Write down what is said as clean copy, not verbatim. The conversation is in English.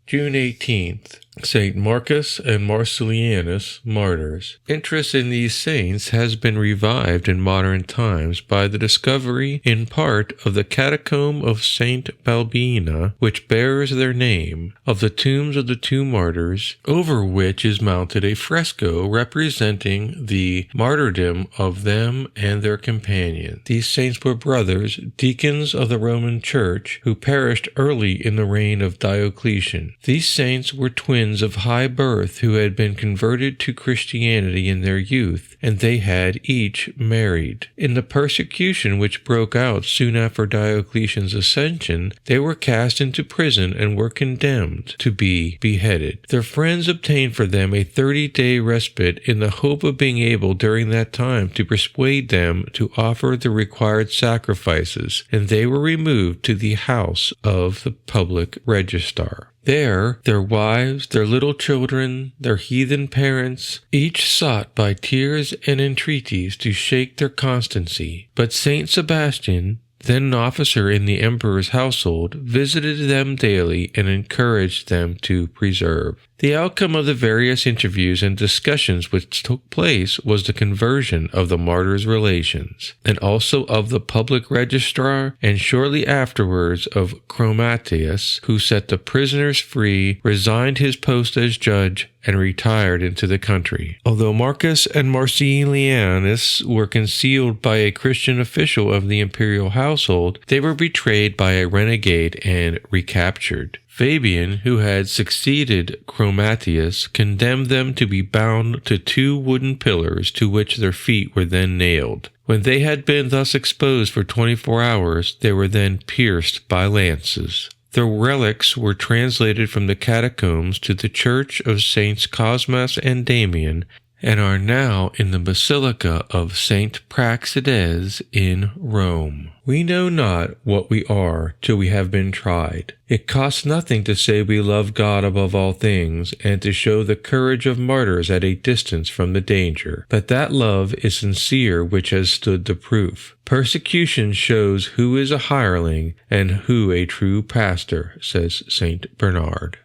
June 18th. St. Marcus and Marcellianus, martyrs. Interest in these saints has been revived in modern times by the discovery, in part, of the Catacomb of St. Balbina, which bears their name, of the tombs of the two martyrs, over which is mounted a fresco representing the martyrdom of them and their companions. These saints were brothers, deacons of the Roman Church, who perished early in the reign of Diocletian. These saints were twins of high birth who had been converted to Christianity in their youth, and they had each married. In the persecution which broke out soon after Diocletian's ascension, they were cast into prison and were condemned to be beheaded. Their friends obtained for them a 30-day respite in the hope of being able during that time to persuade them to offer the required sacrifices, and they were removed to the house of the public registrar. There, their wives, their little children, their heathen parents, each sought by tears and entreaties to shake their constancy. But Saint Sebastian, then an officer in the emperor's household, visited them daily and encouraged them to persevere. The outcome of the various interviews and discussions which took place was the conversion of the martyrs' relations, and also of the public registrar, and shortly afterwards of Chromatius, who set the prisoners free, resigned his post as judge, and retired into the country. Although Marcus and Marcellianus were concealed by a Christian official of the imperial household, they were betrayed by a renegade and recaptured. Fabian, who had succeeded Chromatius, condemned them to be bound to 2 wooden pillars to which their feet were then nailed. When they had been thus exposed for 24 hours, they were then pierced by lances. Their relics were translated from the catacombs to the church of Saints Cosmas and Damian, and are now in the Basilica of St. Praxedes in Rome. We know not what we are till we have been tried. It costs nothing to say we love God above all things, and to show the courage of martyrs at a distance from the danger. But that love is sincere which has stood the proof. Persecution shows who is a hireling and who a true pastor, says St. Bernard.